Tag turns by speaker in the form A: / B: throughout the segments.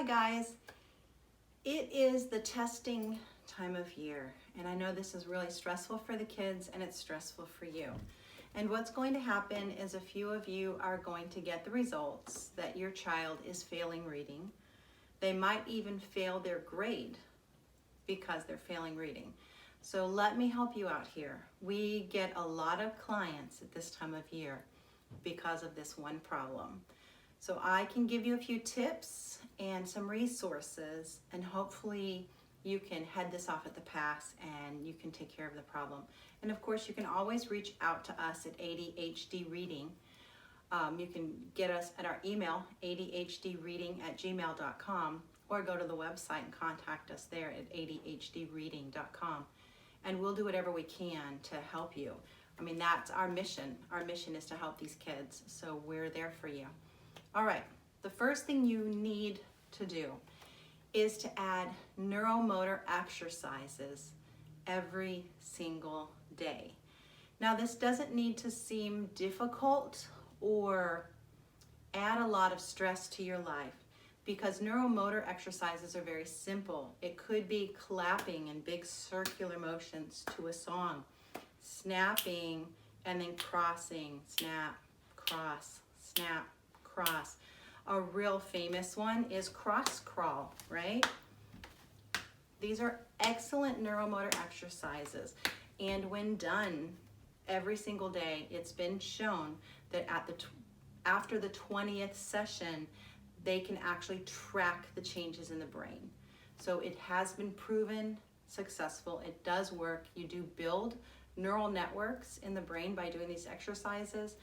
A: Hi guys, it is the testing time of year, and I know this is really stressful for the kids and it's stressful for you. And what's going to happen is a few of you are going to get the results that your child is failing reading. They might even fail their grade because they're failing reading. So let me help you out here. We get a lot of clients at this time of year because of this one problem. So I can give you a few tips and some resources, and hopefully you can head this off at the pass and you can take care of the problem. And of course, you can always reach out to us at ADHD Reading. You can get us at our email, adhdreading@gmail.com, or go to the website and contact us there at adhdreading.com. And we'll do whatever we can to help you. I mean, that's our mission. Our mission is to help these kids, so we're there for you. All right, the first thing you need to do is to add neuromotor exercises every single day. Now, this doesn't need to seem difficult or add a lot of stress to your life, because neuromotor exercises are very simple. It could be clapping in big circular motions to a song, snapping and then crossing, snap, cross, snap, cross. A real famous one is cross crawl, right? These are excellent neuromotor exercises, and when done every single day, it's been shown that after the 20th session, they can actually track the changes in the brain. So it has been proven successful. It does work. You do build neural networks in the brain by doing these exercises.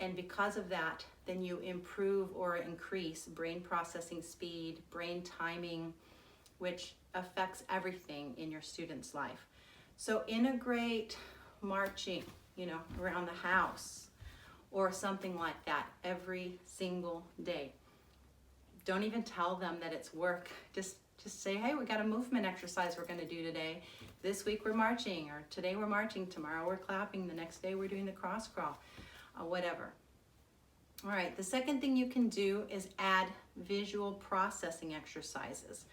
A: And because of that, then you improve or increase brain processing speed, brain timing, which affects everything in your student's life. So integrate marching, around the house or something like that every single day. Don't even tell them that it's work. Just say, hey, we got a movement exercise we're going to do today. This week we're marching, or today we're marching, tomorrow we're clapping, the next day we're doing the cross crawl. Whatever. All right, the second thing you can do is add visual processing exercises.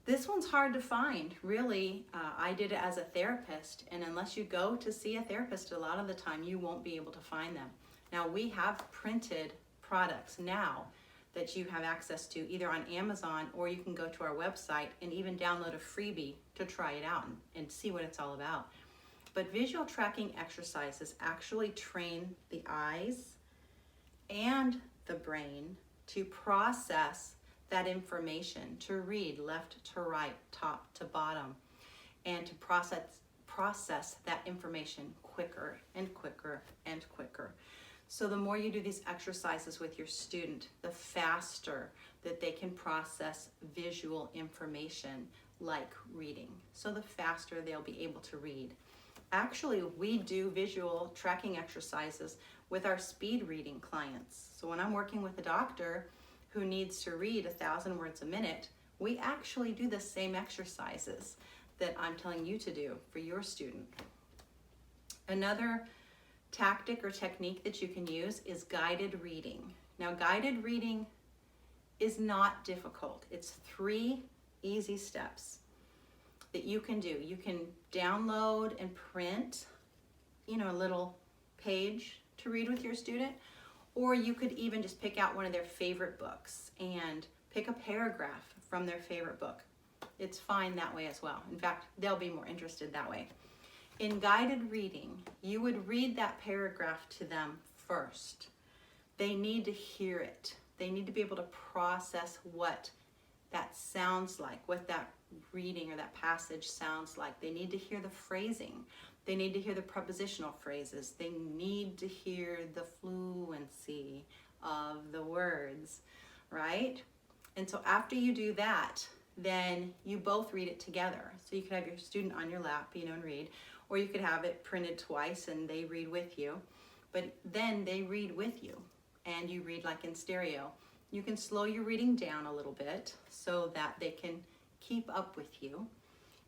A: This one's hard to find, really. I did it as a therapist, and unless you go to see a therapist, a lot of the time you won't be able to find them. Now, we have printed products now that you have access to either on Amazon, or you can go to our website and even download a freebie to try it out and see what it's all about. But visual tracking exercises actually train the eyes and the brain to process that information, to read left to right, top to bottom, and to process that information quicker and quicker and quicker. So the more you do these exercises with your student, the faster that they can process visual information like reading. So the faster they'll be able to read. Actually, we do visual tracking exercises with our speed reading clients. So when I'm working with a doctor who needs to read 1,000 words a minute, we actually do the same exercises that I'm telling you to do for your student. Another tactic or technique that you can use is guided reading. Now, guided reading is not difficult. It's 3 easy steps that you can do. You can download and print, a little page to read with your student, or you could even just pick out one of their favorite books and pick a paragraph from their favorite book. It's fine that way as well. In fact, they'll be more interested that way. In guided reading, you would read that paragraph to them first. They need to hear it. They need to be able to process what that sounds like, what that reading or that passage sounds like. They need to hear the phrasing. They need to hear the prepositional phrases. They need to hear the fluency of the words, right? And so after you do that, then you both read it together. So you could have your student on your lap, and read, or you could have it printed twice and they read with you. But then they read with you and you read like in stereo. You can slow your reading down a little bit so that they can keep up with you.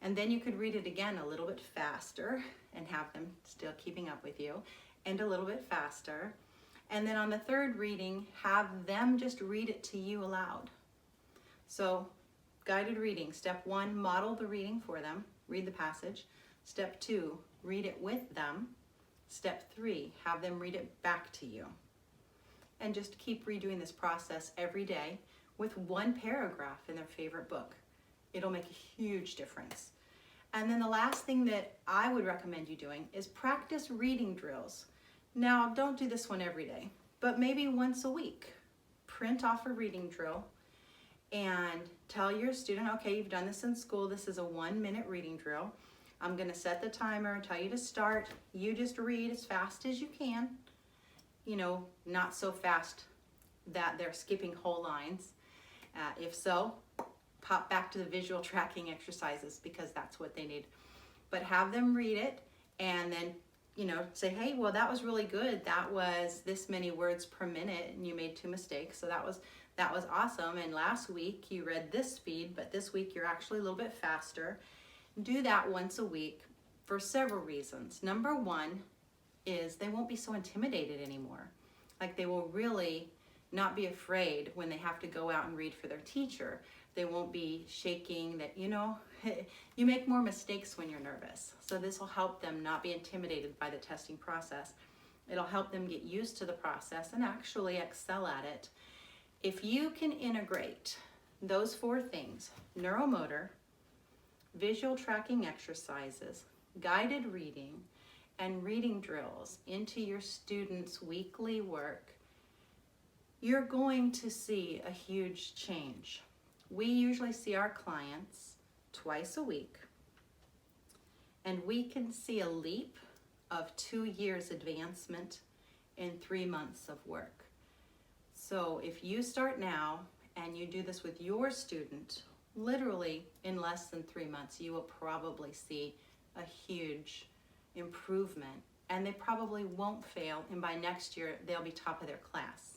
A: And then you could read it again a little bit faster and have them still keeping up with you, and a little bit faster. And then on the third reading, have them just read it to you aloud. So guided reading, step 1, model the reading for them, read the passage. Step 2, read it with them. Step 3, have them read it back to you. And just keep redoing this process every day with one paragraph in their favorite book. It'll make a huge difference. And then the last thing that I would recommend you doing is practice reading drills. Now, don't do this one every day, but maybe once a week. Print off a reading drill and tell your student, okay, you've done this in school. This is a 1-minute reading drill. I'm gonna set the timer, tell you to start. You just read as fast as you can. You know, not so fast that they're skipping whole lines. If so, pop back to the visual tracking exercises because that's what they need. But have them read it and then, you know, say, hey, well, that was really good. That was this many words per minute and you made 2 mistakes. So that was awesome. And last week you read this speed, but this week you're actually a little bit faster. Do that once a week for several reasons. Number 1 is they won't be so intimidated anymore. Like they will really not be afraid when they have to go out and read for their teacher. They won't be shaking that, you know, you make more mistakes when you're nervous. So this will help them not be intimidated by the testing process. It'll help them get used to the process and actually excel at it. If you can integrate those 4 things, neuromotor, visual tracking exercises, guided reading, and reading drills into your students' weekly work, you're going to see a huge change. We usually see our clients twice a week, and we can see a leap of 2 years advancement in 3 months of work. So if you start now and you do this with your student, literally in less than 3 months, you will probably see a huge improvement, and they probably won't fail, and by next year they'll be top of their class.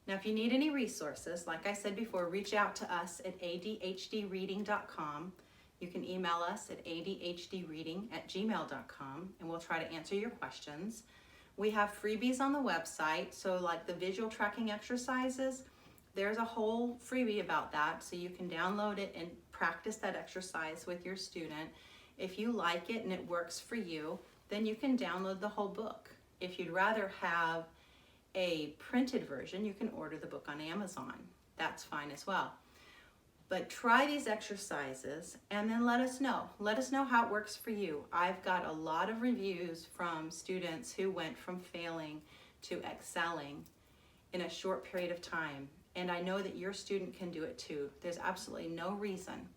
A: Now, if you need any resources, like I said before, reach out to us at adhdreading.com. You can email us at adhdreading@gmail.com, and we'll try to answer your questions. We have freebies on the website, so like the visual tracking exercises, there's a whole freebie about that, so you can download it and practice that exercise with your student. If you like it and it works for you, then you can download the whole book. If you'd rather have a printed version, you can order the book on Amazon. That's fine as well. But try these exercises and then let us know. Let us know how it works for you. I've got a lot of reviews from students who went from failing to excelling in a short period of time. And I know that your student can do it too. There's absolutely no reason